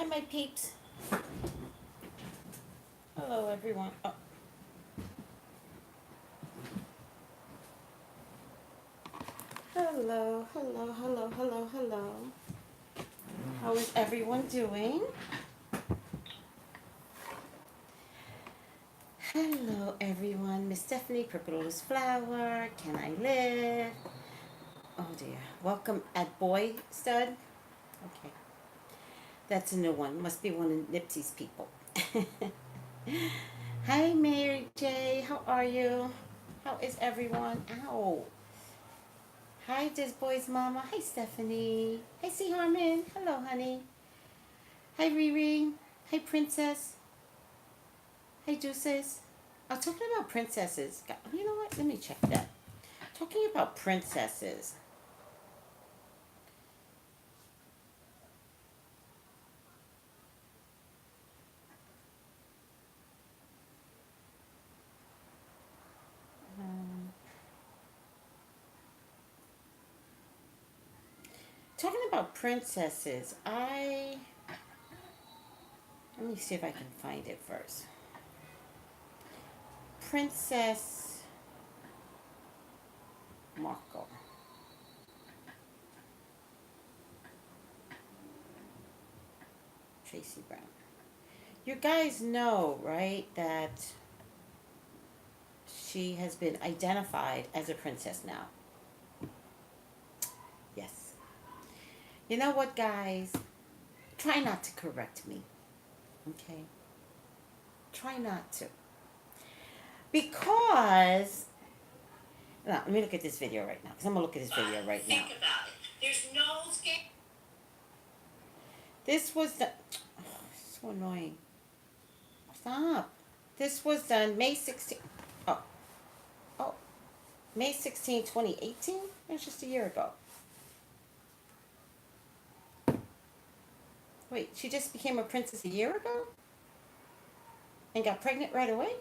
my peeps. Hello, everyone. Oh. Hello, hello, hello, hello, hello. How is everyone doing? Hello, everyone. Miss Stephanie, Purple Lotus Flower. Can I live? Oh dear. Welcome at Boy Stud. Okay. That's a new one. Must be one of Nipsey's people. Hi, Mary J. How are you? How is everyone? Ow. Hi, this boy's mama. Hi, Stephanie. Hi, C. Harmon. Hello, honey. Hi, Riri. Hi, Princess. Hi, Deuces. I was talking about princesses. You know what? Let me check that. Talking about princesses. Talking about princesses, let me see if I can find it first. Princess Markle. Tracy Brown. You guys know, right, that she has been identified as a princess now. Yes. You know what, guys? Try not to correct me. Okay? Try not to. Because, now, let me look at this video right now. Because I'm going to look at this video right now. Think about it. There's no scam. This was the... Oh, so annoying. Stop. This was done May 16th. Oh. May 16, 2018? It was just a year ago. Wait, she just became a princess a year ago? And got pregnant right away?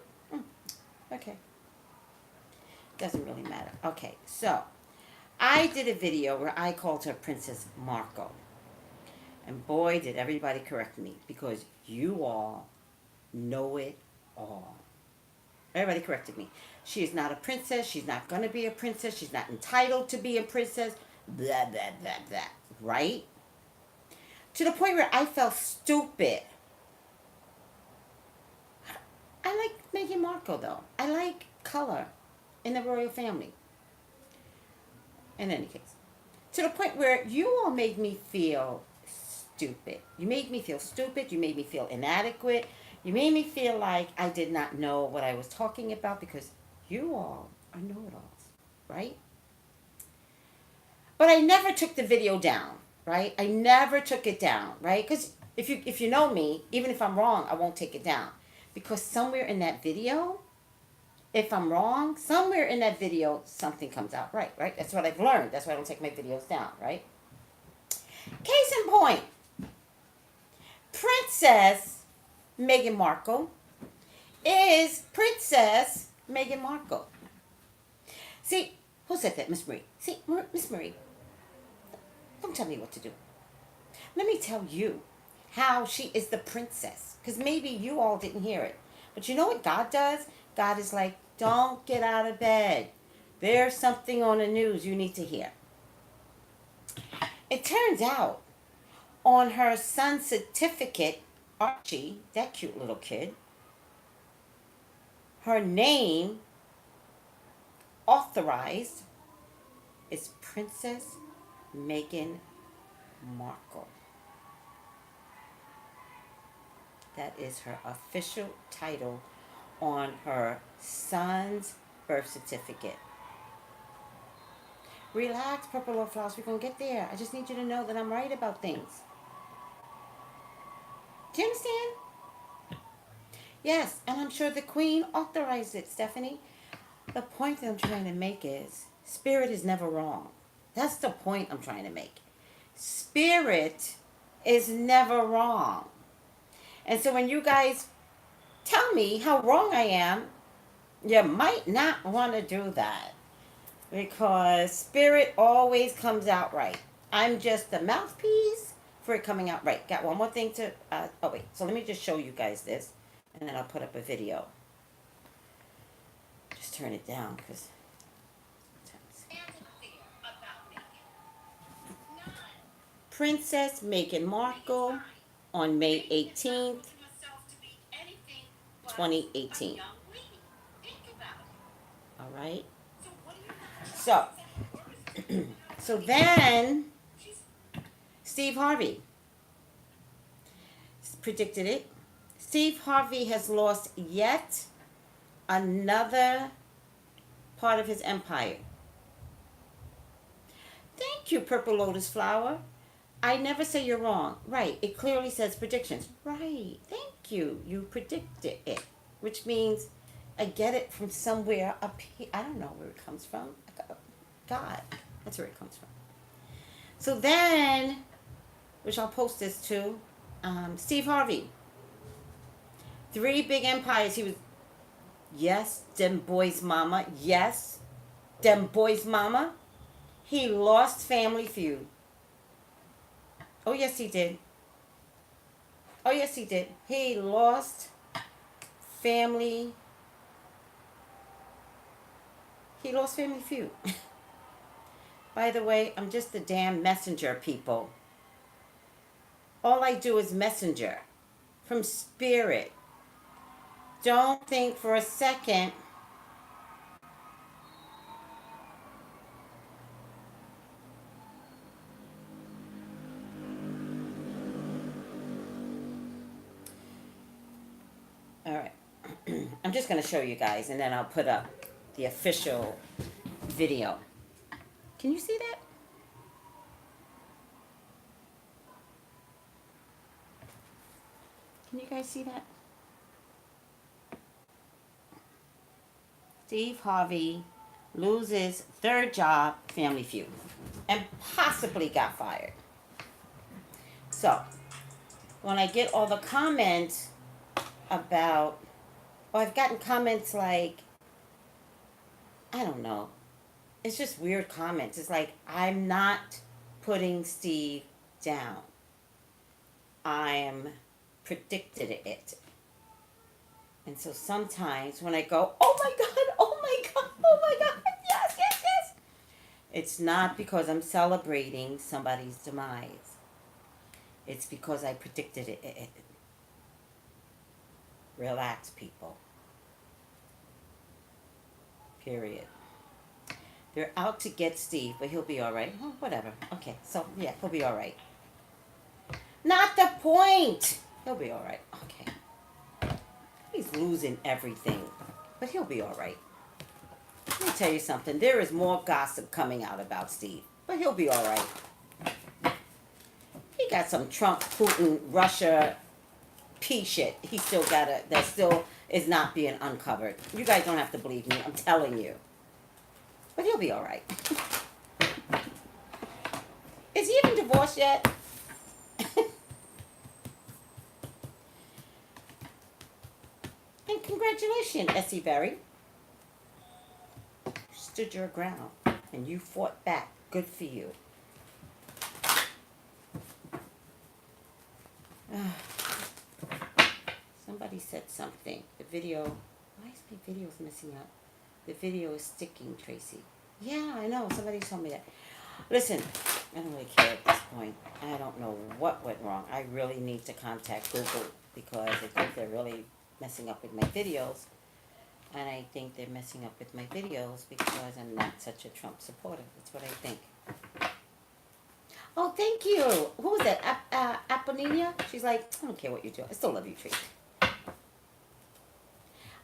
Okay. Doesn't really matter. Okay, so I did a video where I called her Princess Markle. And boy, did everybody correct me, because you all know it all. Everybody corrected me. She is not a princess. She's not going to be a princess. She's not entitled to be a princess. Blah, blah, blah, blah. Right? To the point where I felt stupid. I like Meghan Markle, though. I like color in the royal family. In any case. To the point where you all made me feel stupid. You made me feel stupid. You made me feel inadequate. You made me feel like I did not know what I was talking about, because you all are know-it-alls, right? But I never took the video down, right? I never took it down, right? Because if you know me, even if I'm wrong, I won't take it down. Because somewhere in that video, if I'm wrong, somewhere in that video, something comes out right? That's what I've learned. That's why I don't take my videos down, right? Case in point, Princess Meghan Markle is Princess Meghan Markle. See, who said that? Miss Marie. See, Miss Marie, don't tell me what to do. Let me tell you how she is the princess. Because maybe you all didn't hear it. But you know what God does? God is like, don't get out of bed. There's something on the news you need to hear. It turns out, on her son's certificate, Archie, that cute little kid, her name authorized is Princess Meghan Markle. That is her official title on her son's birth certificate. Relax, Purple Love Flowers. We're going to get there. I just need you to know that I'm right about things. Do you understand? Yes, and I'm sure the Queen authorized it, Stephanie. The point that I'm trying to make is, Spirit is never wrong. That's the point I'm trying to make. Spirit is never wrong. And so when you guys tell me how wrong I am, you might not want to do that. Because Spirit always comes out right. I'm just the mouthpiece for it coming out right. Got one more thing to, oh wait, so let me just show you guys this, and then I'll put up a video. Just turn it down, because... Princess Meghan Markle on May 18th, 2018. All right. So, so then, Steve Harvey predicted it. Steve Harvey has lost yet another part of his empire. Thank you, Purple Lotus Flower. I never say you're wrong. Right. It clearly says predictions. Right. Thank you. You predicted it. Which means I get it from somewhere up here. I don't know where it comes from. God. That's where it comes from. So then, which I'll post this to, Steve Harvey. 3 big empires. He was, yes, them boys' mama. Yes, them boys' mama. He lost Family Feud. Oh, yes, he did. Oh, yes, he did. He lost Family. He lost Family Feud. By the way, I'm just a damn messenger, people. All I do is messenger from spirit. Don't think for a second all right. I'm just going to show you guys, and then I'll put up the official video. Can you see that? Can you guys see that? Steve Harvey loses 3rd job, Family Feud, and possibly got fired. So, when I get all the comments about, well, I've gotten comments like, I don't know, it's just weird comments. It's like, I'm not putting Steve down. I am predicted it. And so sometimes when I go, oh my God, oh my God, oh my God, yes, yes, yes. It's not because I'm celebrating somebody's demise. It's because I predicted it. Relax, people. Period. They're out to get Steve, but he'll be all right. Oh, whatever. Okay, so yeah, he'll be all right. Not the point. He'll be all right. Okay. He's losing everything, but he'll be all right. Let me tell you something. There is more gossip coming out about Steve, but he'll be all right. He got some Trump, Putin, Russia, P shit. He still got it. That still is not being uncovered. You guys don't have to believe me. I'm telling you. But he'll be all right. Is he even divorced yet? And congratulations, Essie Berry. You stood your ground and you fought back. Good for you. Somebody said something. The video. Why is my video messing up? The video is sticking, Tracy. Yeah, I know. Somebody told me that. Listen, I don't really care at this point. I don't know what went wrong. I really need to contact Google because I think they're really messing up with my videos. And I think they're messing up with my videos because I'm not such a Trump supporter. That's what I think. Oh, thank you. Who was that? Aponina? She's like, I don't care what you do. I still love you, Tracy.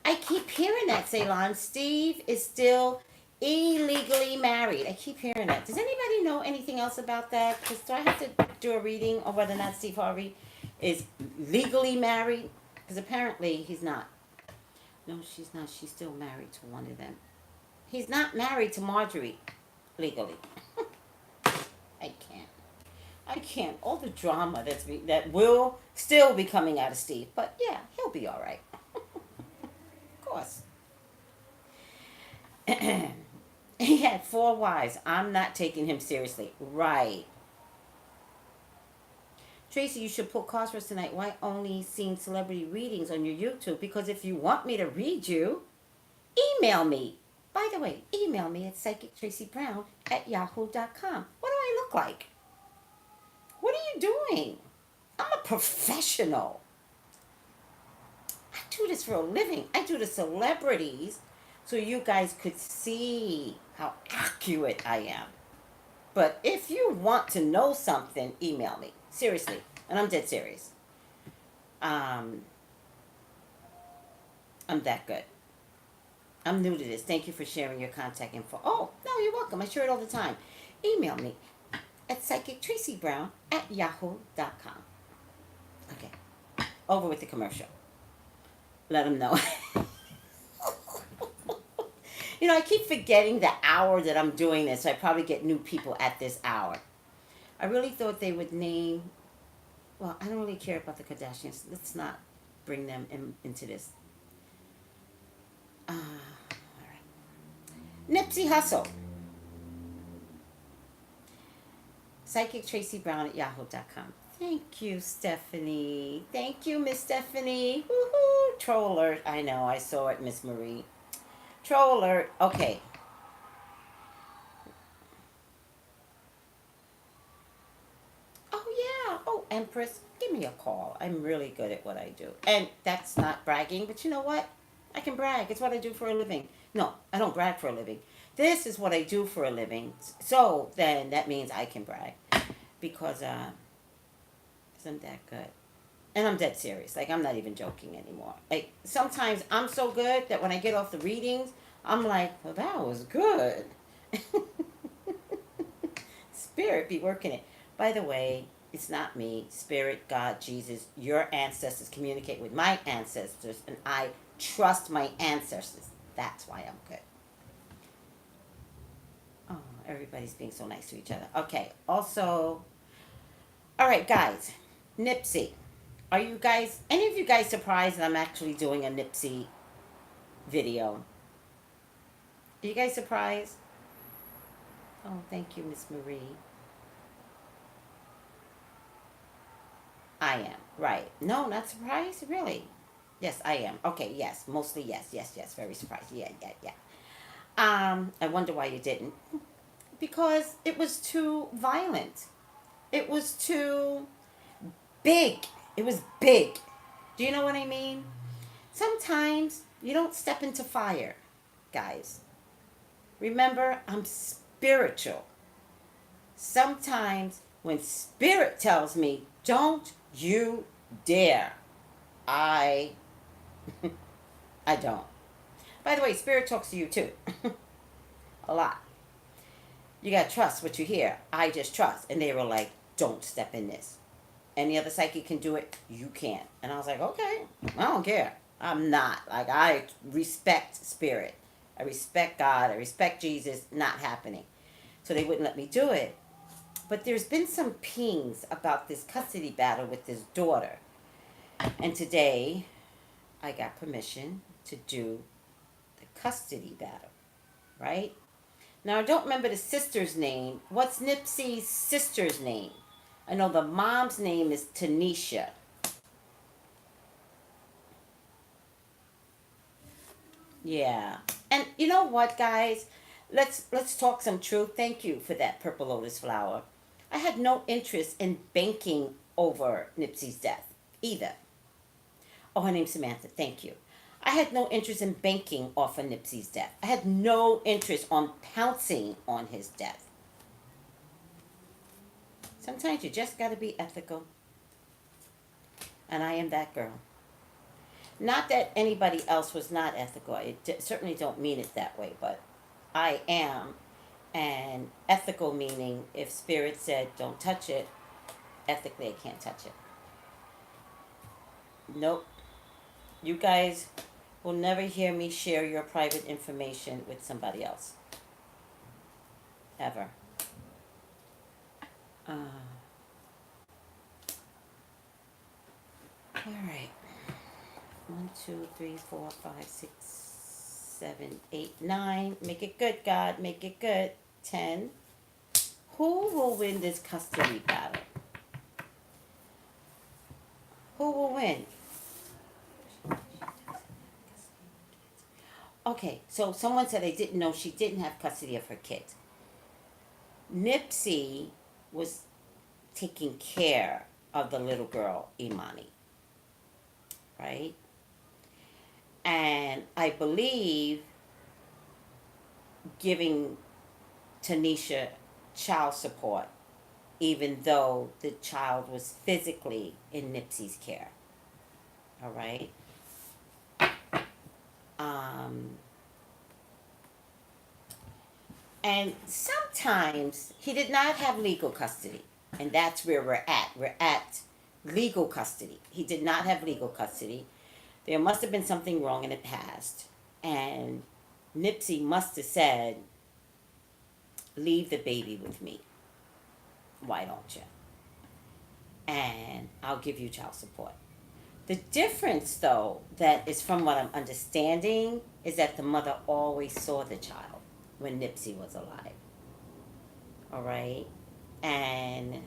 I keep hearing that, Ceylon. Steve is still illegally married. I keep hearing that. Does anybody know anything else about that? Because do I have to do a reading on whether or not Steve Harvey is legally married? Because apparently he's not. No, she's not. She's still married to one of them. He's not married to Marjorie legally. I can't. I can't. All the drama that will still be coming out of Steve. But yeah, he'll be all right. Of course. He had 4 wives. I'm not taking him seriously. Right. Tracy, you should pull cards for us tonight. Why only seeing celebrity readings on your YouTube? Because if you want me to read you, email me. By the way, email me at psychictraceybrown@yahoo.com. What do I look like? What are you doing? I'm a professional. I do this for a living. I do the celebrities so you guys could see how accurate I am. But if you want to know something, email me. Seriously. And I'm dead serious. I'm that good. I'm new to this. Thank you for sharing your contact info. Oh, no, you're welcome. I share it all the time. Email me at psychictraceybrown@yahoo.com. Okay. Over with the commercial. Let them know. You know, I keep forgetting the hour that I'm doing this, so I probably get new people at this hour. I really thought they would name... Well, I don't really care about the Kardashians. Let's not bring them into this. All right. Nipsey Hussle. psychictraceybrown@yahoo.com. Thank you, Stephanie. Thank you, Miss Stephanie. Woohoo! Troll alert. I know, I saw it, Miss Marie. Troll alert. Okay. Oh, yeah. Oh, Empress, give me a call. I'm really good at what I do. And that's not bragging, but you know what? I can brag. It's what I do for a living. No, I don't brag for a living. This is what I do for a living. So then that means I can brag. Because I'm that good. And I'm dead serious. Like, I'm not even joking anymore. Like, sometimes I'm so good that when I get off the readings, I'm like, well, that was good. Spirit be working it. By the way, it's not me. Spirit, God, Jesus, your ancestors communicate with my ancestors, and I trust my ancestors. That's why I'm good. Oh, everybody's being so nice to each other. Okay, also, all right, guys, Nipsey. Are you guys, any of you guys surprised that I'm actually doing a Nipsey video? Are you guys surprised? Oh, thank you, Miss Marie. I am, right. No, not surprised, really. Yes, I am. Okay, yes, mostly yes, very surprised. Yeah. I wonder why you didn't. Because it was too violent. It was too big. It was big. Do you know what I mean? Sometimes you don't step into fire, guys. Remember, I'm spiritual. Sometimes when spirit tells me, don't you dare, I don't. By the way, spirit talks to you too. A lot. You gotta trust what you hear. I just trust. And they were like, don't step in this. Any other psychic can do it, you can't. And I was like, okay, I don't care. I'm not. Like, I respect spirit. I respect God. I respect Jesus. Not happening. So they wouldn't let me do it. But there's been some pings about this custody battle with this daughter. And today, I got permission to do the custody battle. Right? Now, I don't remember the sister's name. What's Nipsey's sister's name? I know the mom's name is Tanisha. Yeah. And you know what, guys? Let's talk some truth. Thank you for that purple lotus flower. I had no interest in banking over Nipsey's death either. Oh, her name's Samantha. Thank you. I had no interest in banking off of Nipsey's death. I had no interest on pouncing on his death. Sometimes you just got to be ethical. And I am that girl. Not that anybody else was not ethical. I certainly don't mean it that way, but I am. And ethical meaning if spirit said don't touch it, ethically I can't touch it. Nope. You guys will never hear me share your private information with somebody else. Ever. All right. 1, 2, 3, 4, 5, 6, 7, 8, 9. Make it good, God. Make it good. 10. Who will win this custody battle? Who will win? Okay, so someone said they didn't know she didn't have custody of her kids. Nipsey was taking care of the little girl, Imani, right? And I believe giving Tanisha child support, even though the child was physically in Nipsey's care. All right? And sometimes he did not have legal custody. And that's where we're at. We're at legal custody. He did not have legal custody. There must have been something wrong in the past. And Nipsey must have said, leave the baby with me. Why don't you? And I'll give you child support. The difference, though, that is from what I'm understanding, is that the mother always saw the child when Nipsey was alive. All right? And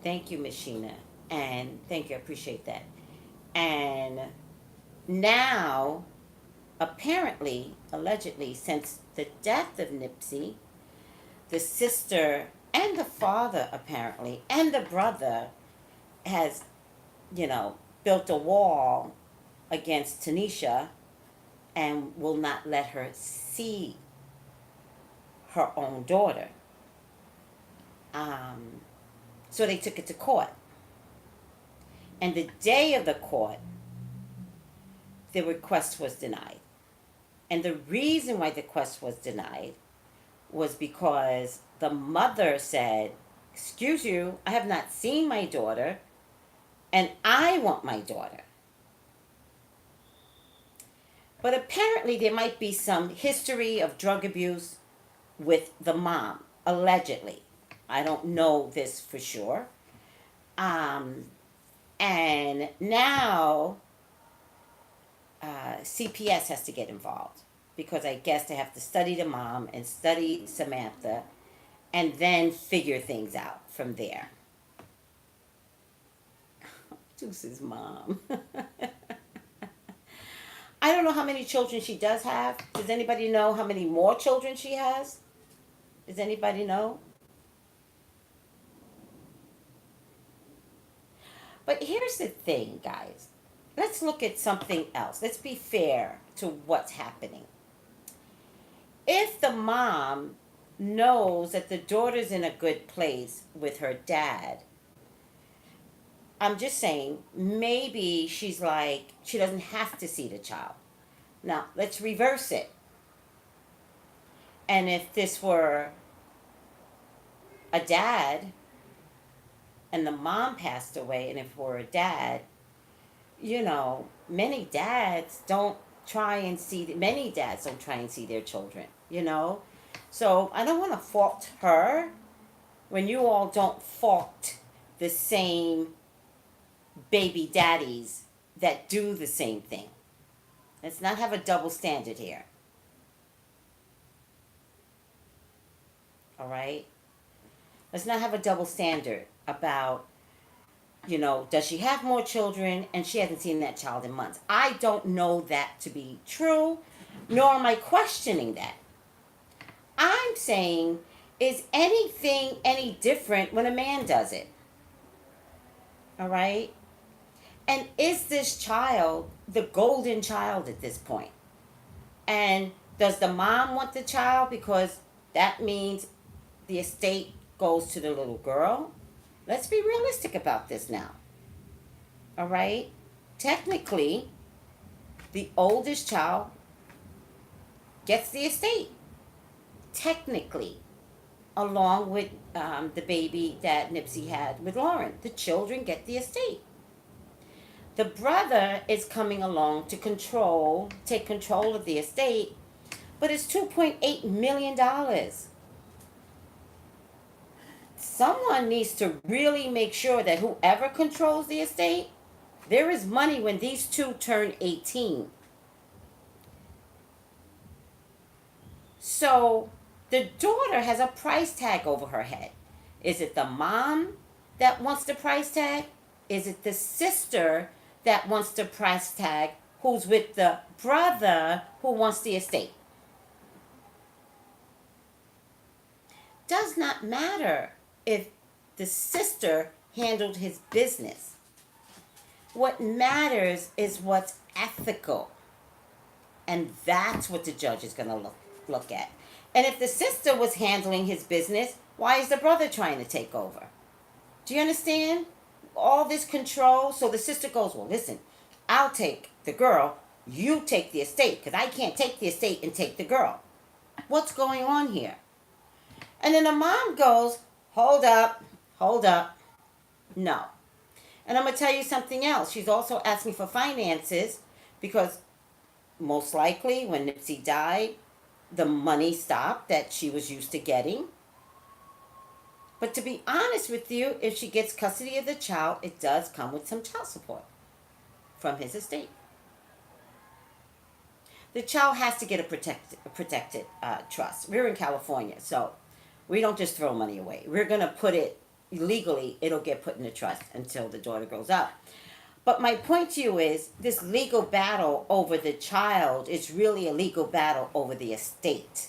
thank you, Miss Sheena. And thank you, I appreciate that. And now, apparently, allegedly, since the death of Nipsey, the sister and the father, apparently, and the brother has, built a wall against Tanisha and will not let her see her own daughter. So they took it to court. And the day of the court, the request was denied. And the reason why the request was denied was because the mother said, excuse you, I have not seen my daughter, and I want my daughter. But apparently there might be some history of drug abuse with the mom, allegedly. I don't know this for sure. And now CPS has to get involved because I guess they have to study the mom and study Samantha and then figure things out from there. Deuce's mom. I don't know how many children she does have. Does anybody know how many more children she has? Does anybody know? But here's the thing, guys. Let's look at something else. Let's be fair to what's happening. If the mom knows that the daughter's in a good place with her dad, I'm just saying, maybe she's like, she doesn't have to see the child. Now, let's reverse it. And if this were a dad and the mom passed away, and if it were a dad, many dads don't try and see their children, So I don't want to fault her when you all don't fault the same baby daddies that do the same thing. Let's not have a double standard here. All right? Let's not have a double standard about, does she have more children and she hasn't seen that child in months? I don't know that to be true, nor am I questioning that. I'm saying, is anything any different when a man does it? All right? And is this child the golden child at this point? And does the mom want the child because that means the estate goes to the little girl? Let's be realistic about this now. All right? Technically, the oldest child gets the estate. Technically, along with the baby that Nipsey had with Lauren. The children get the estate. The brother is coming along to take control of the estate, but it's $2.8 million. Someone needs to really make sure that whoever controls the estate, there is money when these two turn 18. So the daughter has a price tag over her head. Is it the mom that wants the price tag? Is it the sister that wants the price tag who's with the brother who wants the estate? Does not matter if the sister handled his business. What matters is what's ethical. And that's what the judge is going to look at. And if the sister was handling his business, why is the brother trying to take over? Do you understand? All this control. So the sister goes, well, listen, I'll take the girl. You take the estate, because I can't take the estate and take the girl. What's going on here? And then the mom goes, hold up. No. And I'm going to tell you something else. She's also asked me for finances because most likely when Nipsey died, the money stopped that she was used to getting. But to be honest with you, if she gets custody of the child, it does come with some child support from his estate. The child has to get a protected trust. We're in California, so we don't just throw money away. We're going to put it legally. It'll get put in a trust until the daughter grows up. But my point to you is this legal battle over the child is really a legal battle over the estate.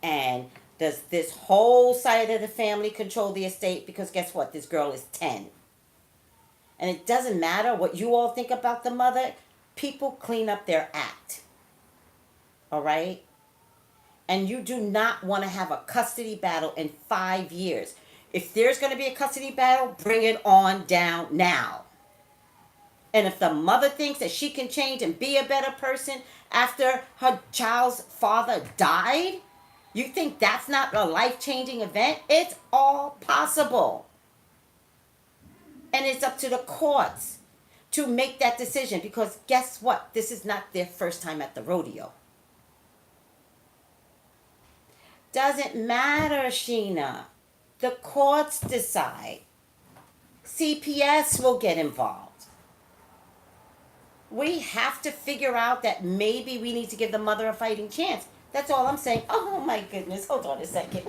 And does this whole side of the family control the estate? Because guess what? This girl is 10. And it doesn't matter what you all think about the mother. People clean up their act. All right? And you do not want to have a custody battle in 5 years. If there's going to be a custody battle, bring it on down now. And if the mother thinks that she can change and be a better person after her child's father died, you think that's not a life-changing event? It's all possible. And it's up to the courts to make that decision, because guess what? This is not their first time at the rodeo. Doesn't matter, Sheena. The courts decide. CPS will get involved. We have to figure out that maybe we need to give the mother a fighting chance. That's all I'm saying. Oh my goodness. Hold on a second.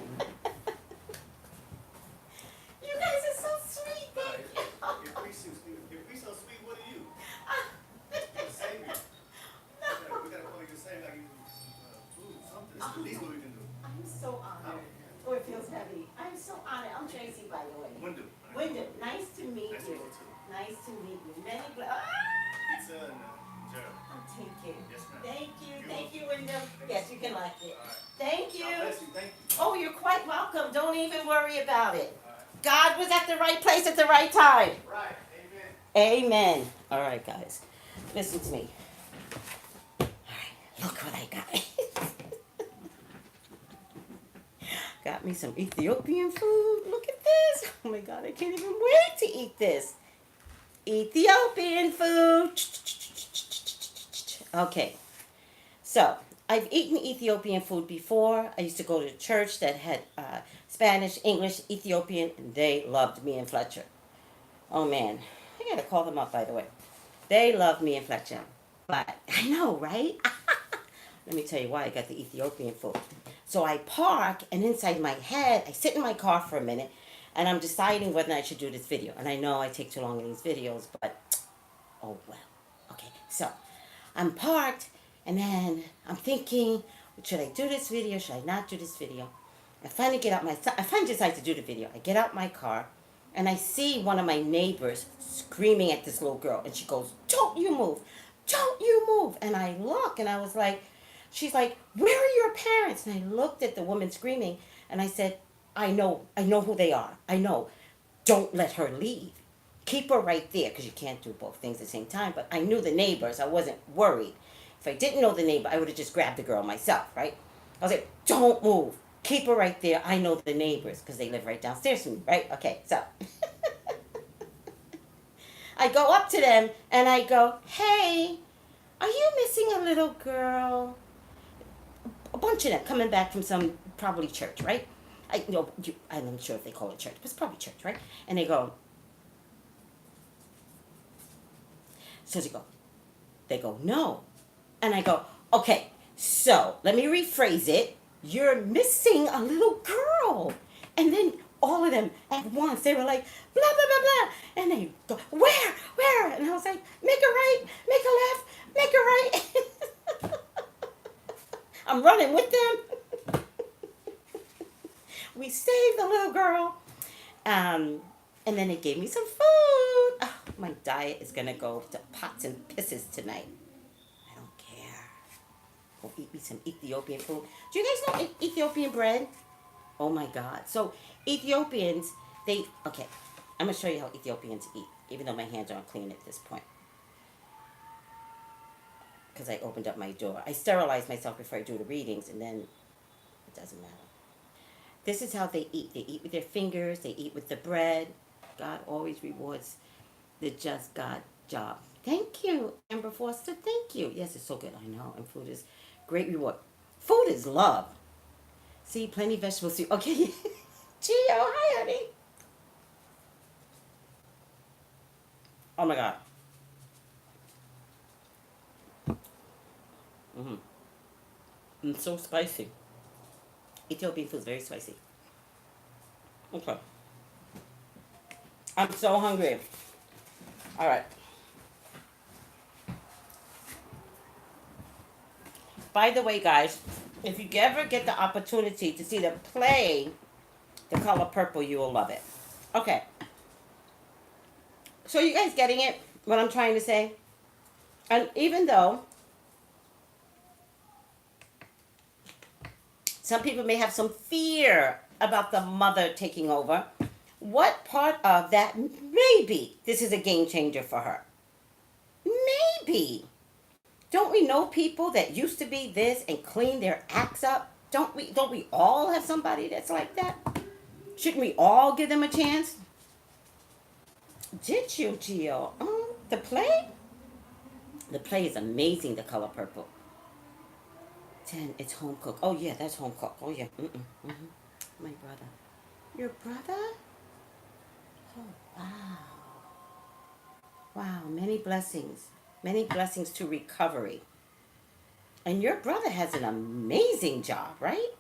You guys are so sweet. Thank you. You're so sweet. What are you? You're a savior. No. We gotta call you the savior, like you food, something. It's the least what we can do. I'm so honored. Oh, it feels heavy. I'm so honored. I'm Tracy, by the way. Wyndham. Wyndham, nice to meet Nice to you. meet you too. Nice to meet you. Many Pizza and Gerald. Oh, thank you. Yes, ma'am. Thank you, Wyndham. Yes, you can like it. All right. Thank you. God bless you. Thank you. Oh, you're quite welcome. Don't even worry about it. All right. God was at the right place at the right time. Right. Amen. Amen. All right, guys. Listen to me. All right, look what I got. Got me some Ethiopian food. Look at this. Oh my God, I can't even wait to eat this. Ethiopian food. Okay. So, I've eaten Ethiopian food before. I used to go to a church that had Spanish, English, Ethiopian, and they loved me and Fletcher. Oh man, I gotta call them up, by the way. They love me and Fletcher. But, I know, right? Let me tell you why I got the Ethiopian food. So I park, and inside my head, I sit in my car for a minute, and I'm deciding whether I should do this video. And I know I take too long in these videos, but, oh well. Okay, so, I'm parked, and then I'm thinking, should I do this video? Should I not do this video? I finally decide to do the video. I get out my car, and I see one of my neighbors screaming at this little girl, and she goes, "Don't you move! Don't you move!" And I look, and I was like, she's like, "Where are your parents?" And I looked at the woman screaming, and I said, I know who they are. I know. Don't let her leave. Keep her right there, because you can't do both things at the same time. But I knew the neighbors. I wasn't worried. If I didn't know the neighbor, I would have just grabbed the girl myself, right? I was like, "Don't move. Keep her right there. I know the neighbors," because they live right downstairs from me, right? Okay, so I go up to them, and I go, "Hey, are you missing a little girl?" A bunch of them coming back from some probably church, right? I'm not sure if they call it church, but it's probably church, right? And they go, so they go, "No." And I go, "Okay, so let me rephrase it. You're missing a little girl." And then all of them at once. They were like, blah, blah, blah, blah. And they go, where? And I was like, make a right, make a left, make a right. I'm running with them. We saved the little girl. And then they gave me some food. Oh, my diet is going to go to pots and pisses tonight. I don't care. Go eat me some Ethiopian food. Do you guys know Ethiopian bread? Oh my God. So Ethiopians, okay, I'm going to show you how Ethiopians eat, even though my hands aren't clean at this point. Because I opened up my door. I sterilize myself before I do the readings, and then it doesn't matter. This is how they eat. They eat with their fingers. They eat with the bread. God always rewards the just God job. Thank you, Amber Foster. Thank you. Yes, it's so good. I know. And food is great reward. Food is love. See, plenty of vegetables. Okay. Gio, hi, honey. Oh, my God. It's so spicy. Ethiopian food is very spicy. Okay. I'm so hungry. All right. By the way, guys, if you ever get the opportunity to see the play, The Color Purple, you will love it. Okay. So you guys getting it? What I'm trying to say? And even though some people may have some fear about the mother taking over, what part of that, maybe this is a game changer for her? Maybe. Don't we know people that used to be this and clean their acts up? Don't we all have somebody that's like that? Shouldn't we all give them a chance? Did you, Gio? The play? The play is amazing, The Color Purple. 10, it's home cooked. Oh yeah, that's home cooked. Oh yeah. My brother. Your brother? Oh wow. Wow, many blessings. Many blessings to recovery. And your brother has an amazing job, right?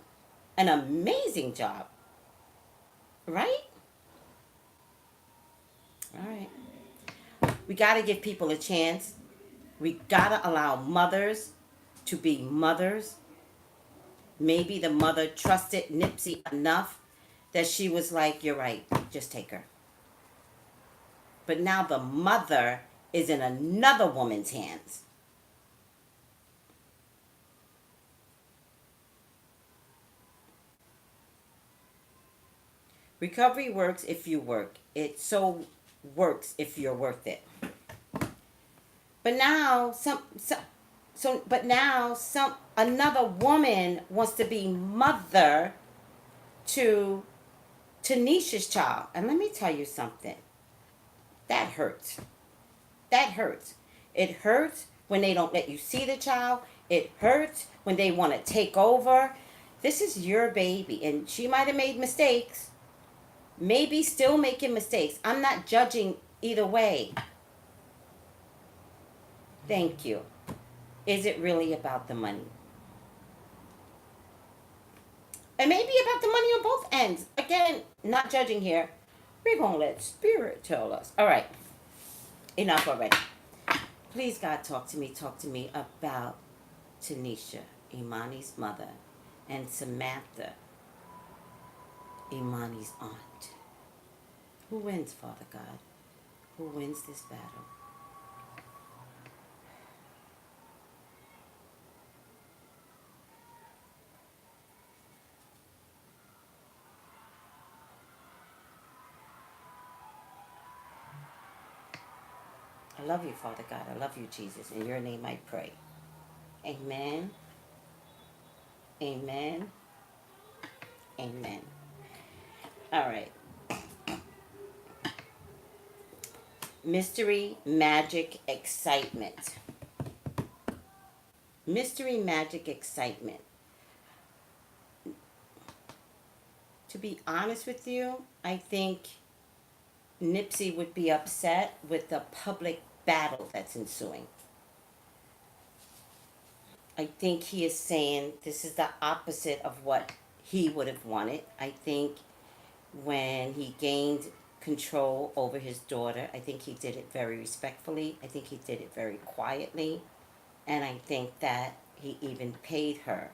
An amazing job. Right? All right. We got to give people a chance. We got to allow mothers to be mothers. Maybe the mother trusted Nipsey enough that she was like, you're right, just take her. But now the mother is in another woman's hands. Recovery works if you work. It so works if you're worth it. But now another woman wants to be mother to Tanisha's child. And let me tell you something. That hurts. That hurts. It hurts when they don't let you see the child. It hurts when they want to take over. This is your baby, and she might have made mistakes. Maybe still making mistakes. I'm not judging either way. Thank you. Is it really about the money? It may be about the money on both ends. Again, not judging here. We're going to let Spirit tell us. All right. Enough already. Please, God, talk to me about Tanisha, Imani's mother, and Samantha, Imani's aunt. Who wins, Father God? Who wins this battle? I love you, Father God. I love you, Jesus. In your name I pray. Amen. Amen. Amen. All right. Mystery, magic, excitement. Mystery, magic, excitement. To be honest with you, I think Nipsey would be upset with the public battle that's ensuing. I think he is saying this is the opposite of what he would have wanted. I think when he gained control over his daughter. I think he did it very respectfully. I think he did it very quietly. And I think that he even paid her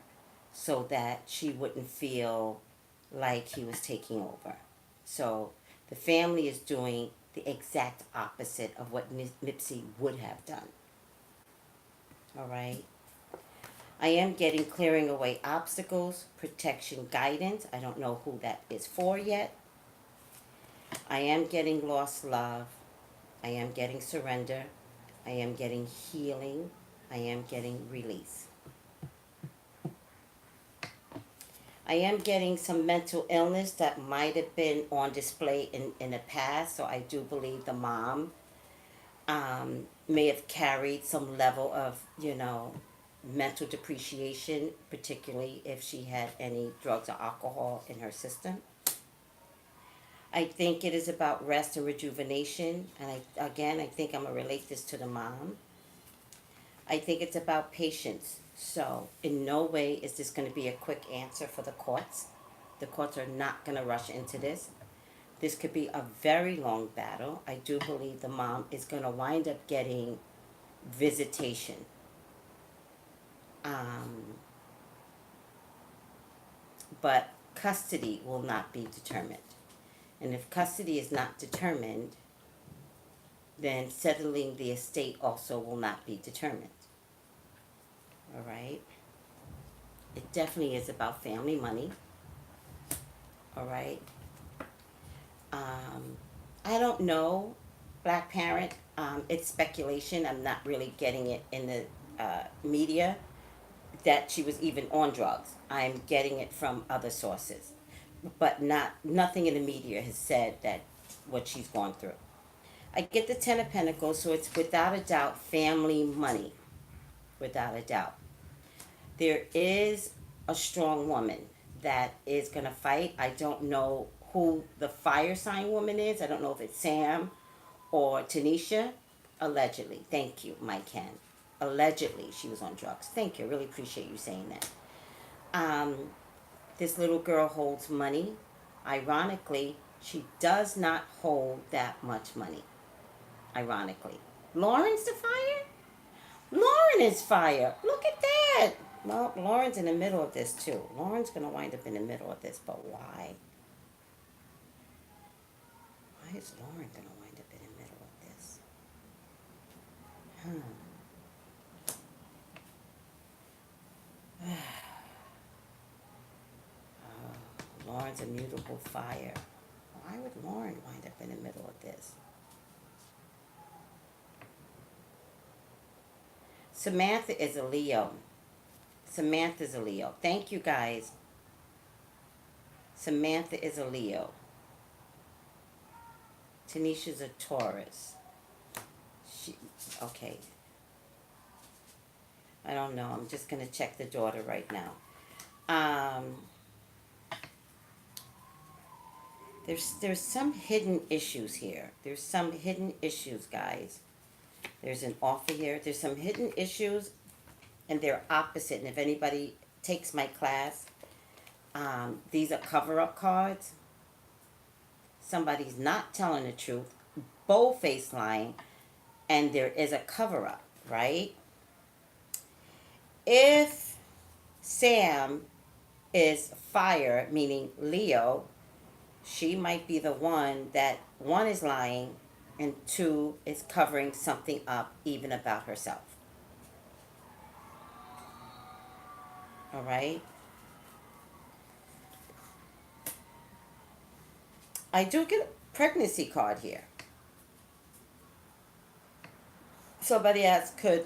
so that she wouldn't feel like he was taking over. So the family is doing the exact opposite of what Nipsey would have done. All right. I am getting clearing away obstacles, protection, guidance. I don't know who that is for yet. I am getting lost love. I am getting surrender. I am getting healing. I am getting release. I am getting some mental illness that might have been on display in the past. So I do believe the mom may have carried some level of, mental depreciation, particularly if she had any drugs or alcohol in her system. I think it is about rest and rejuvenation. And I think I'm going to relate this to the mom. I think it's about patience. So, in no way is this going to be a quick answer for the courts. The courts are not going to rush into this. This could be a very long battle. I do believe the mom is going to wind up getting visitation. But custody will not be determined. And if custody is not determined, then settling the estate also will not be determined. All right? It definitely is about family money. All right? I don't know, Black Parent. It's speculation. I'm not really getting it in the media that she was even on drugs. I'm getting it from other sources. But nothing in the media has said that what she's gone through. I get the Ten of Pentacles, so it's without a doubt family money. Without a doubt. There is a strong woman that is going to fight. I don't know who the fire sign woman is. I don't know if it's Sam or Tanisha. Allegedly. Thank you, Mike Ken. Allegedly, she was on drugs. Thank you. I really appreciate you saying that. This little girl holds money. Ironically, she does not hold that much money. Ironically. Lauren's the fire? Lauren is fire. Look at that. Well, Lauren's in the middle of this too. Lauren's going to wind up in the middle of this, but why? Why is Lauren going to wind up in the middle of this? Lauren's a mutable fire. Why would Lauren wind up in the middle of this? Samantha is a Leo. Samantha's a Leo. Thank you, guys. Samantha is a Leo. Tanisha's a Taurus. Okay. I don't know. I'm just going to check the daughter right now. There's some hidden issues here. There's some hidden issues, guys. There's an offer here. There's some hidden issues, and they're opposite. And if anybody takes my class, these are cover-up cards. Somebody's not telling the truth, bold-faced lying, and there is a cover-up, right? If Sam is fire, meaning Leo, she might be the one that, one, is lying, and two, is covering something up, even about herself. All right? I do get a pregnancy card here. Somebody asked, could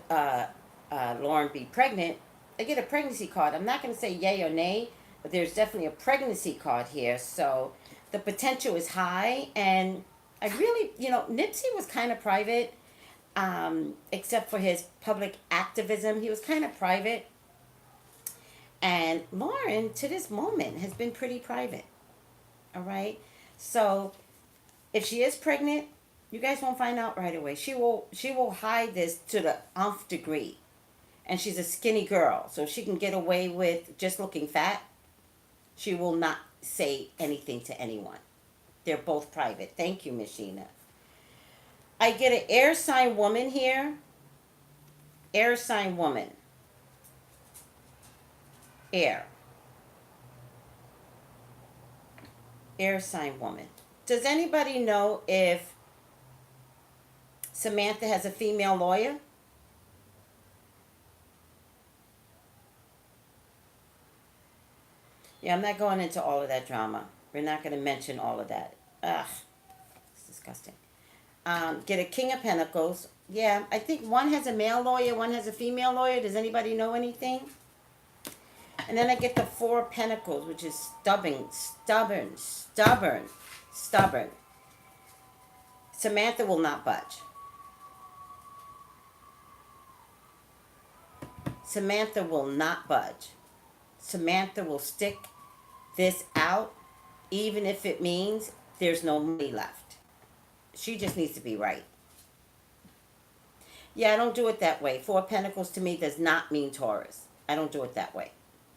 Lauren be pregnant? I get a pregnancy card. I'm not going to say yay or nay, but there's definitely a pregnancy card here. So the potential is high. And I really, Nipsey was kind of private, except for his public activism. He was kind of private. And Lauren, to this moment, has been pretty private. All right? So if she is pregnant, you guys won't find out right away. She will hide this to the nth degree. And she's a skinny girl, so she can get away with just looking fat. She will not say anything to anyone. They're both private. Thank you, Miss Sheena. I get an air sign woman here. Air sign woman. Air. Air sign woman. Does anybody know if Samantha has a female lawyer? Yeah, I'm not going into all of that drama. We're not going to mention all of that. Ugh, it's disgusting. Get a King of Pentacles. Yeah, I think one has a male lawyer, one has a female lawyer. Does anybody know anything? And then I get the Four of Pentacles, which is stubborn. Samantha will not budge. Samantha will not budge. Samantha will stick this out, even if it means there's no money left. She just needs to be right. Yeah, I don't do it that way. Four of Pentacles to me does not mean Taurus. I don't do it that way.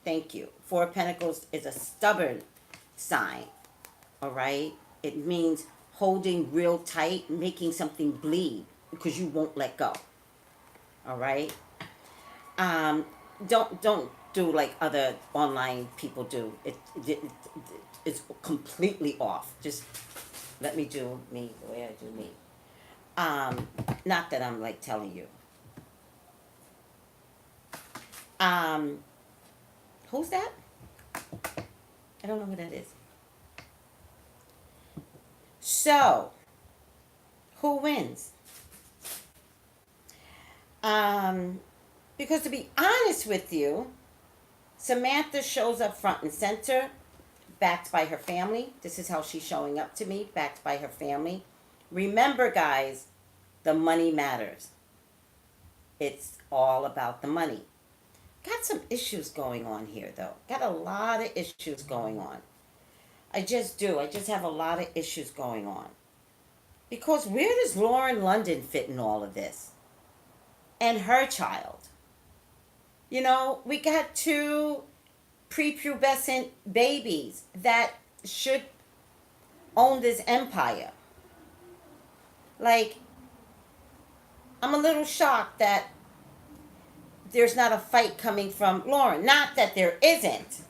Thank you. Four of Pentacles is a stubborn sign. All right? It means holding real tight, making something bleed because you won't let go. All right? Don't do like other online people do. It's completely off. Just let me do me the way I do me. Not that I'm like telling you. Who's that? I don't know who that is. So, who wins? Because to be honest with you, Samantha shows up front and center, backed by her family. This is how she's showing up to me, backed by her family. Remember, guys, the money matters. It's all about the money. Got some issues going on here, though. Got a lot of issues going on. I just do. I just have a lot of issues going on. Because where does Lauren London fit in all of this? And her child. You know, we got two prepubescent babies that should own this empire. Like, I'm a little shocked that there's not a fight coming from Lauren. Not that there isn't,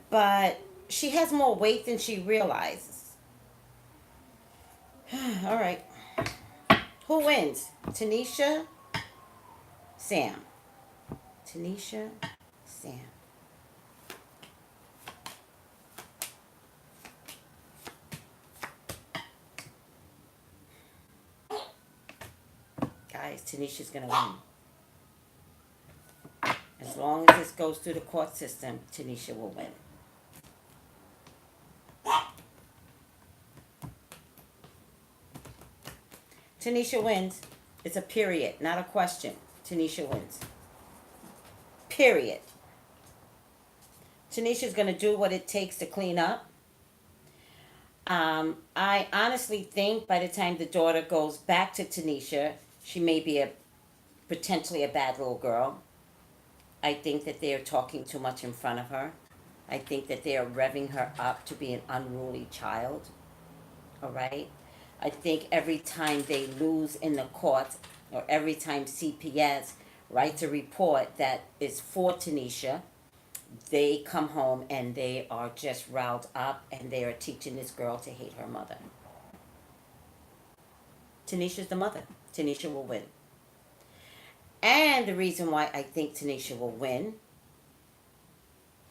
but she has more weight than she realizes. All right. Who wins? Tanisha? Sam. Tanisha? Sam. Guys, Tanisha's going to win. As long as this goes through the court system, Tanisha will win. Tanisha wins. It's a period, not a question. Tanisha wins. Period. Tanisha's going to do what it takes to clean up. I honestly think by the time the daughter goes back to Tanisha, she may be potentially a bad little girl. I think that they are talking too much in front of her. I think that they are revving her up to be an unruly child. All right? I think every time they lose in the court, or every time CPS writes a report that is for Tanisha, they come home and they are just riled up and they are teaching this girl to hate her mother. Tanisha's the mother. Tanisha will win. And the reason why I think Tanisha will win,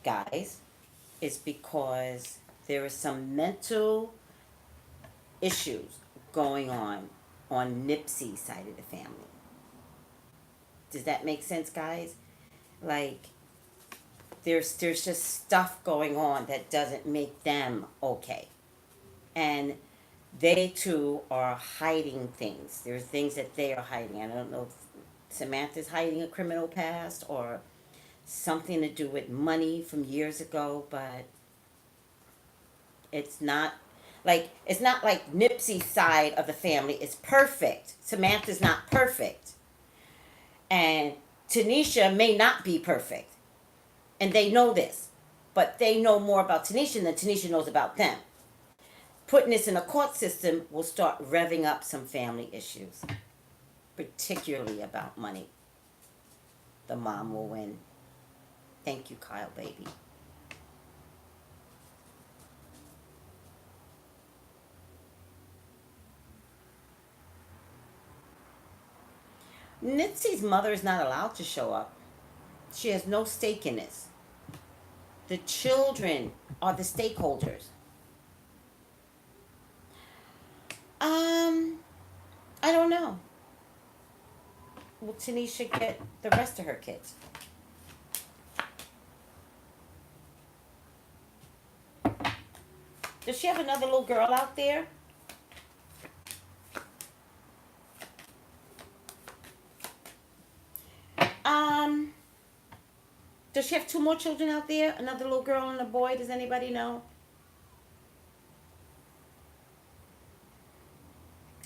guys, is because there is some mental issues going on Nipsey's side of the family. Does that make sense, guys? Like, there's just stuff going on that doesn't make them okay. And they too are hiding things. There are things that they are hiding. I don't know if Samantha's hiding a criminal past or something to do with money from years ago, but it's not like Nipsey's side of the family is perfect. Samantha's not perfect. And Tanisha may not be perfect. And they know this. But they know more about Tanisha than Tanisha knows about them. putting this in a court system will start revving up some family issues, particularly about money. The mom will win. Thank you, Kyle, baby. Nipsey's mother is not allowed to show up. She has no stake in this. The children are the stakeholders. I don't know. Will Tanisha get the rest of her kids? Does she have another little girl out there? Does she have two more children out there? Another little girl and a boy? Does anybody know?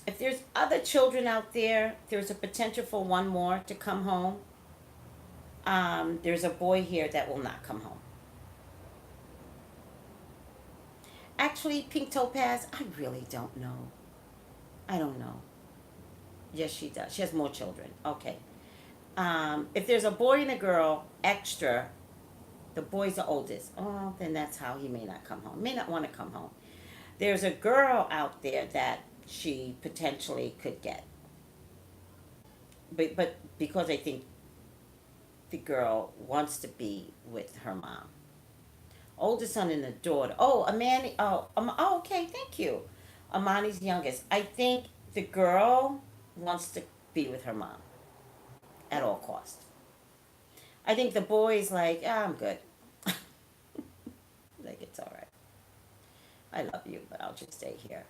If there's other children out there, there's a potential for one more to come home. There's a boy here that will not come home. Actually, Pink Topaz, I really don't know. I don't know. Yes, she does. She has more children. Okay. If there's a boy and a girl extra, the boy's the oldest. Oh, then that's how he may not come home. May not want to come home. There's a girl out there that she potentially could get. But because I think the girl wants to be with her mom. Oldest son and a daughter. Oh, Amani. Oh, okay, thank you. Amani's youngest. I think the girl wants to be with her mom at all costs. I think the boy's like, I'm good. Like, it's all right. I love you, but I'll just stay here.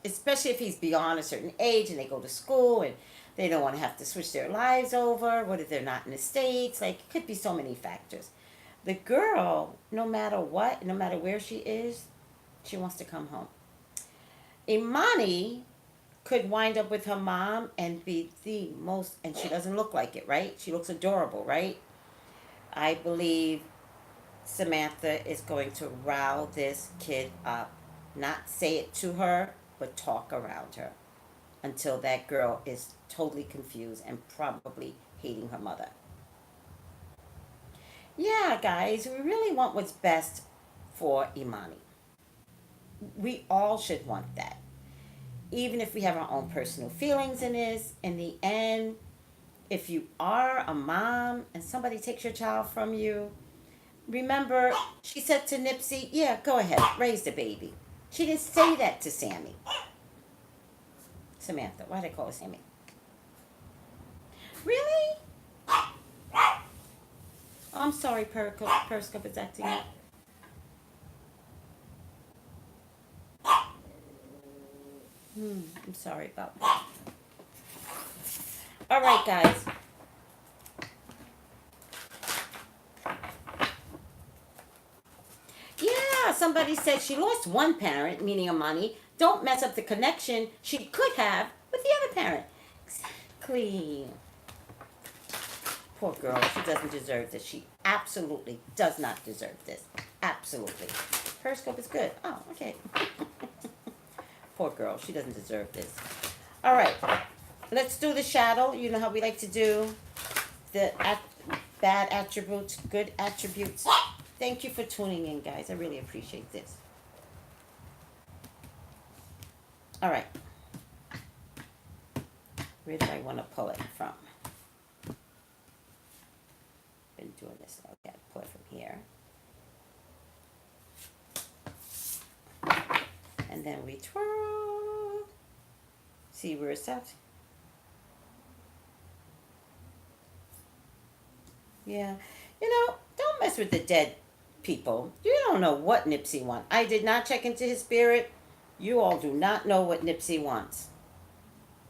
Especially if he's beyond a certain age and they go to school and they don't want to have to switch their lives over. What if they're not in the States? Like, it could be so many factors. The girl, no matter what, no matter where she is, she wants to come home. Imani could wind up with her mom and be the most, and she doesn't look like it, right? She looks adorable, right? I believe Samantha is going to rile this kid up. Not say it to her, but talk around her until that girl is totally confused and probably hating her mother. Yeah, guys, we really want what's best for Imani. We all should want that. Even if we have our own personal feelings in this, in the end, if you are a mom and somebody takes your child from you, remember, she said to Nipsey, yeah, go ahead, raise the baby. She didn't say that to Sammy. Samantha, why did I call her Sammy? Really? Oh, I'm sorry, Periscope is acting up. I'm sorry about that. All right, guys. Yeah, somebody said she lost one parent, meaning Amani. Don't mess up the connection she could have with the other parent. Exactly. Poor girl, she doesn't deserve this. She absolutely does not deserve this. Absolutely. Periscope is good. Oh, okay. Poor girl, she doesn't deserve this. All right, let's do the shadow. You know how we like to do the bad attributes, good attributes. Thank you for tuning in, guys. I really appreciate this. All right. Where do I want to pull it from? Been doing this. Okay, pull it from here. And then we twirl. See where it's at? Yeah. You know, don't mess with the dead people. You don't know what Nipsey wants. I did not check into his spirit. You all do not know what Nipsey wants.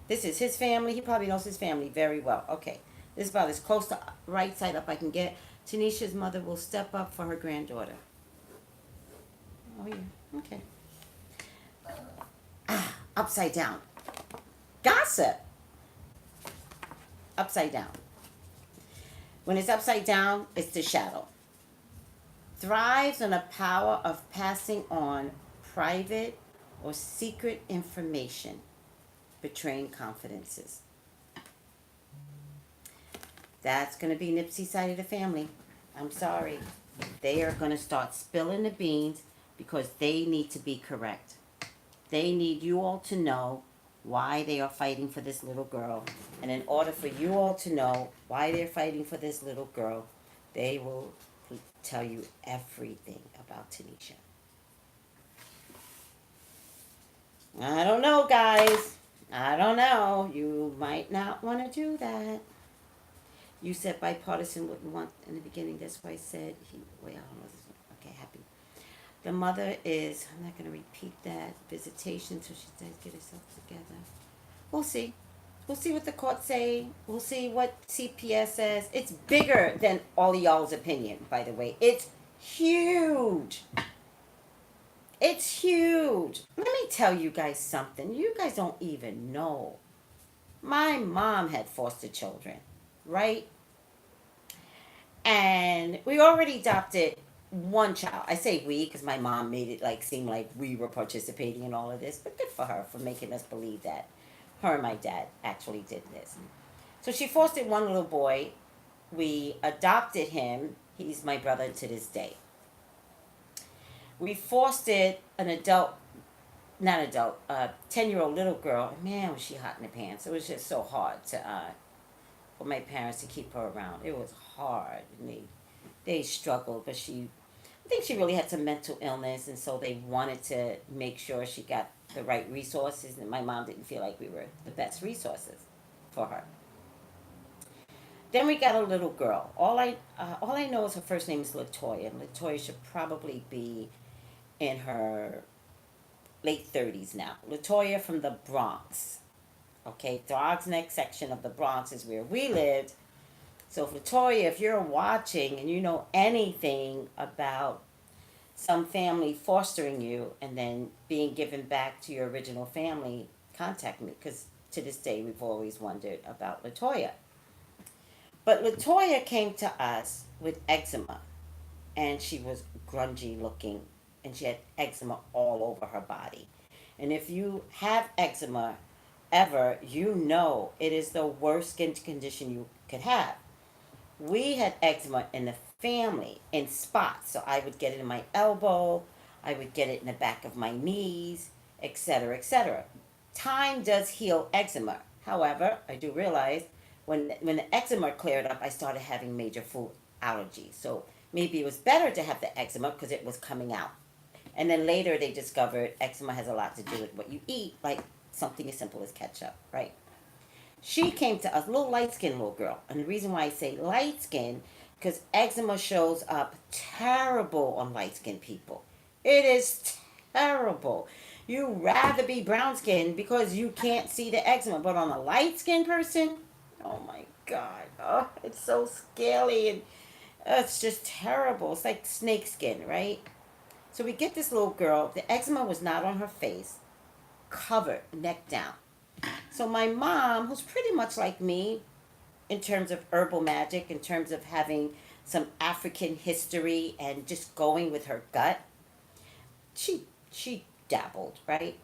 This is his family. He probably knows his family very well. Okay. This is about as close to right side up I can get. Tanisha's mother will step up for her granddaughter. Oh, yeah. Okay. Upside down. Gossip. Upside down. When it's upside down, it's the shadow. Thrives on the power of passing on private or secret information betraying confidences. That's going to be Nipsey's side of the family. I'm sorry. They are going to start spilling the beans because they need to be correct. They need you all to know why they are fighting for this little girl. And in order for you all to know why they're fighting for this little girl, they will tell you everything about Tanisha. I don't know, guys. I don't know. You might not want to do that. You said bipartisan wouldn't want in the beginning. That's why I said wait, I don't know. Okay, happy. The mother is, I'm not going to repeat that, visitation till she does get herself together. We'll see. We'll see what the court say. We'll see what CPS says. It's bigger than all of y'all's opinion, by the way. It's huge. It's huge. Let me tell you guys something. You guys don't even know. My mom had foster children, right? And we already adopted one child. I say we because my mom made it like seem like we were participating in all of this, but good for her for making us believe that her and my dad actually did this. So she fostered one little boy. We adopted him. He's my brother to this day. We fostered an adult, not adult, 10-year-old little girl. Man, was she hot in the pants. It was just so hard for my parents to keep her around. It was hard. And they struggled, but I think she really had some mental illness, and so they wanted to make sure she got the right resources, and my mom didn't feel like we were the best resources for her. Then we got a little girl. All I know is her first name is Latoya, and Latoya should probably be in her late 30s now. Latoya from the Bronx. Okay, Dog's Neck section of the Bronx is where we lived. So, Latoya, if you're watching and you know anything about some family fostering you and then being given back to your original family, contact me, because to this day we've always wondered about Latoya. But Latoya came to us with eczema, and she was grungy looking, and she had eczema all over her body. And if you have eczema ever, you know it is the worst skin condition you could have. We had eczema in the family in spots. So I would get it in my elbow, I would get it in the back of my knees, etc., etc. Time does heal eczema. However, I do realize when the eczema cleared up, I started having major food allergies. So maybe it was better to have the eczema because it was coming out. And then later they discovered eczema has a lot to do with what you eat, like something as simple as ketchup, right? She came to us, little light-skinned little girl. And the reason why I say light-skinned, because eczema shows up terrible on light-skinned people. It is terrible. You rather be brown-skinned because you can't see the eczema. But on a light-skinned person, oh my God. Oh, it's so scaly and it's just terrible. It's like snake skin, right? So we get this little girl. The eczema was not on her face, covered, neck down. So my mom, who's pretty much like me in terms of herbal magic, in terms of having some African history and just going with her gut, she dabbled, right?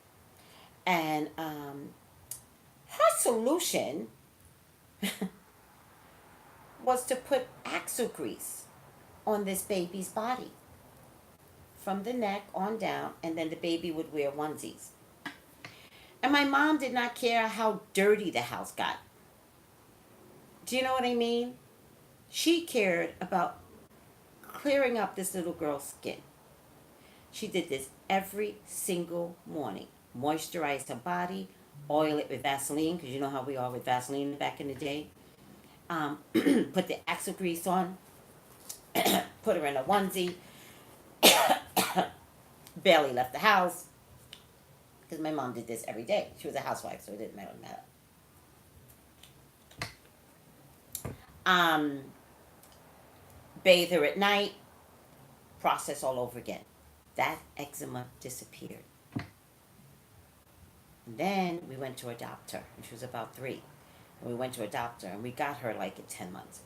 And her solution was to put axle grease on this baby's body from the neck on down, and then the baby would wear onesies. And my mom did not care how dirty the house got. Do you know what I mean? She cared about clearing up this little girl's skin. She did this every single morning. Moisturized her body, oil it with Vaseline, because you know how we are with Vaseline back in the day. Put the axle grease on, put her in a onesie, barely left the house, because my mom did this every day. She was a housewife, so it didn't matter. Bathe her at night, process all over again. That eczema disappeared. And then we went to adopt her, and she was about 3. And we went to adopt her, and we got her like at 10 months.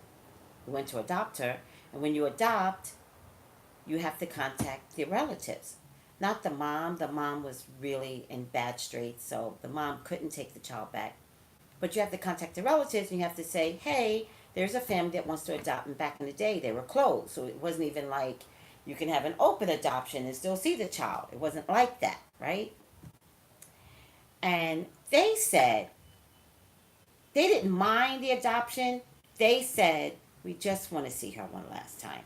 We went to adopt her, and when you adopt, you have to contact the relatives. Not the mom. The mom was really in bad straits, so the mom couldn't take the child back. But you have to contact the relatives and you have to say, hey, there's a family that wants to adopt. And back in the day, they were closed. So it wasn't even like you can have an open adoption and still see the child. It wasn't like that, right? And they said they didn't mind the adoption. They said, we just want to see her one last time.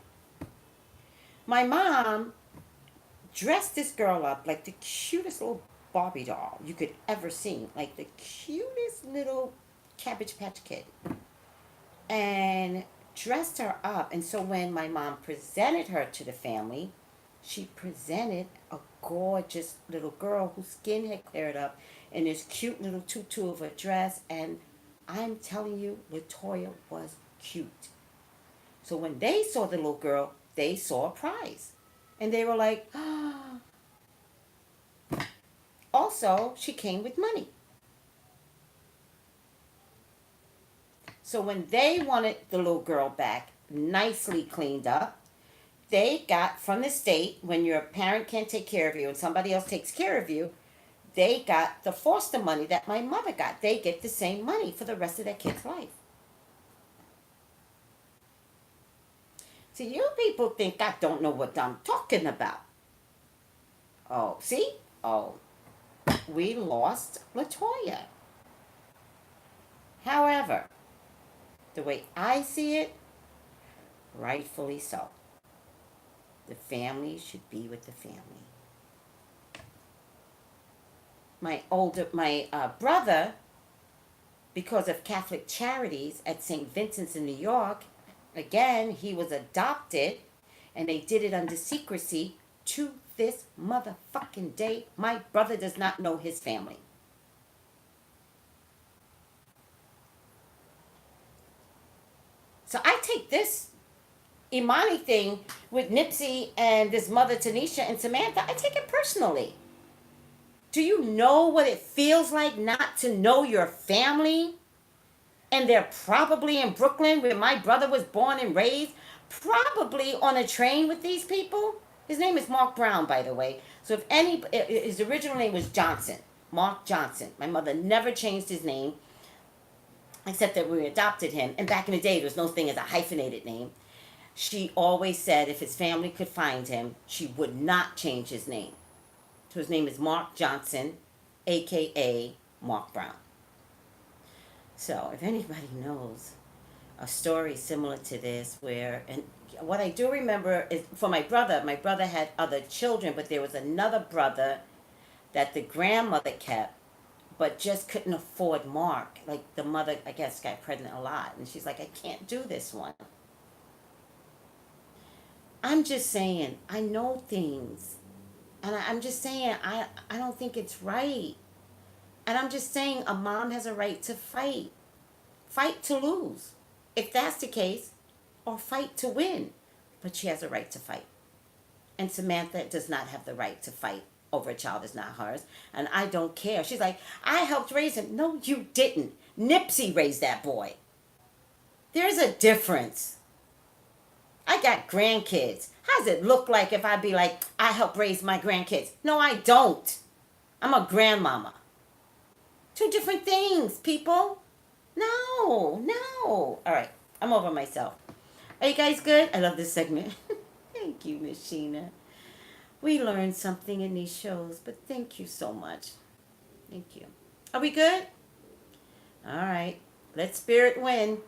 My mom dressed this girl up like the cutest little Barbie doll you could ever see. Like the cutest little Cabbage Patch Kid. And dressed her up. And so when my mom presented her to the family, she presented a gorgeous little girl whose skin had cleared up in this cute little tutu of a dress. And I'm telling you, Latoya was cute. So when they saw the little girl, they saw a prize. And they were like, ah. Also, she came with money. So when they wanted the little girl back, nicely cleaned up, they got from the state, when your parent can't take care of you and somebody else takes care of you, they got the foster money that my mother got. They get the same money for the rest of their kid's life. See, you people think I don't know what I'm talking about. Oh, see? Oh, we lost Latoya. However, the way I see it, rightfully so. The family should be with the family. My brother, because of Catholic Charities at St. Vincent's in New York, again, he was adopted, and they did it under secrecy. To this motherfucking day, my brother does not know his family. So I take this Imani thing with Nipsey and this mother Tanisha and Samantha, I take it personally. Do you know what it feels like not to know your family? And they're probably in Brooklyn where my brother was born and raised, probably on a train with these people. His name is Mark Brown, by the way. So his original name was Johnson, Mark Johnson. My mother never changed his name, except that we adopted him. And back in the day, there was no thing as a hyphenated name. She always said if his family could find him, she would not change his name. So his name is Mark Johnson, a.k.a. Mark Brown. So if anybody knows a story similar to this and what I do remember is for my brother had other children, but there was another brother that the grandmother kept, but just couldn't afford Mark. Like the mother, I guess, got pregnant a lot. And she's like, I can't do this one. I'm just saying, I know things. And I'm just saying, I don't think it's right. And I'm just saying, a mom has a right to fight. Fight to lose, if that's the case, or fight to win. But she has a right to fight. And Samantha does not have the right to fight over a child that's not hers. And I don't care. She's like, I helped raise him. No, you didn't. Nipsey raised that boy. There's a difference. I got grandkids. How does it look like if I be like, I help raise my grandkids? No, I don't. I'm a grandmama. Two different things, people. No. All right, I'm over myself. Are you guys good? I love this segment. Thank you, Miss Sheena. We learned something in these shows, but thank you so much. Thank you. Are we good? All right. Let spirit win.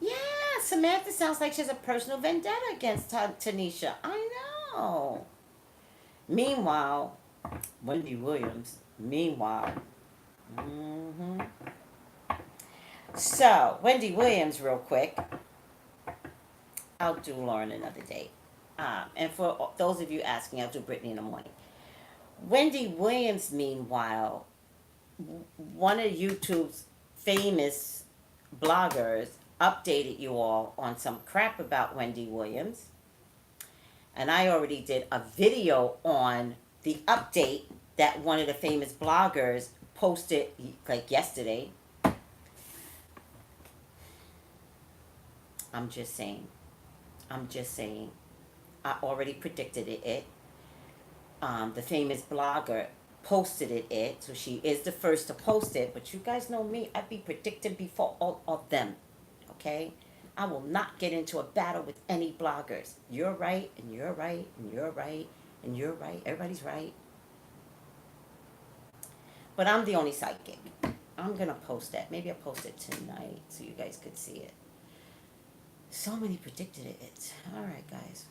Yeah, Samantha sounds like she has a personal vendetta against Tanisha. I know. Meanwhile, Wendy Williams. So, Wendy Williams, real quick. I'll do Lauren another day. And for those of you asking, I'll do Brittany in the morning. Wendy Williams, meanwhile, one of YouTube's famous bloggers updated you all on some crap about Wendy Williams. And I already did a video on the update that one of the famous bloggers posted like yesterday. I'm just saying. I'm just saying. I already predicted it. The famous blogger posted it, so she is the first to post it. But you guys know me, I'd be predicting before all of them. Okay? I will not get into a battle with any bloggers. You're right, and you're right, and you're right, and you're right. Everybody's right. But I'm the only psychic. I'm gonna post that. Maybe I'll post it tonight so you guys could see it. So many predicted it. Alright, guys.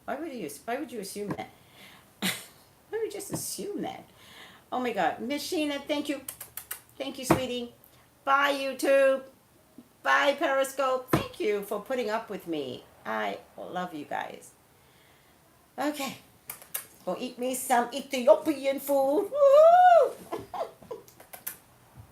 Why would you assume that? Why would you just assume that? Oh my god. Miss Sheena, thank you. Thank you, sweetie. Bye, YouTube. Bye, Periscope. Thank you for putting up with me. I love you guys. Okay. Go eat me some Ethiopian food. Woo!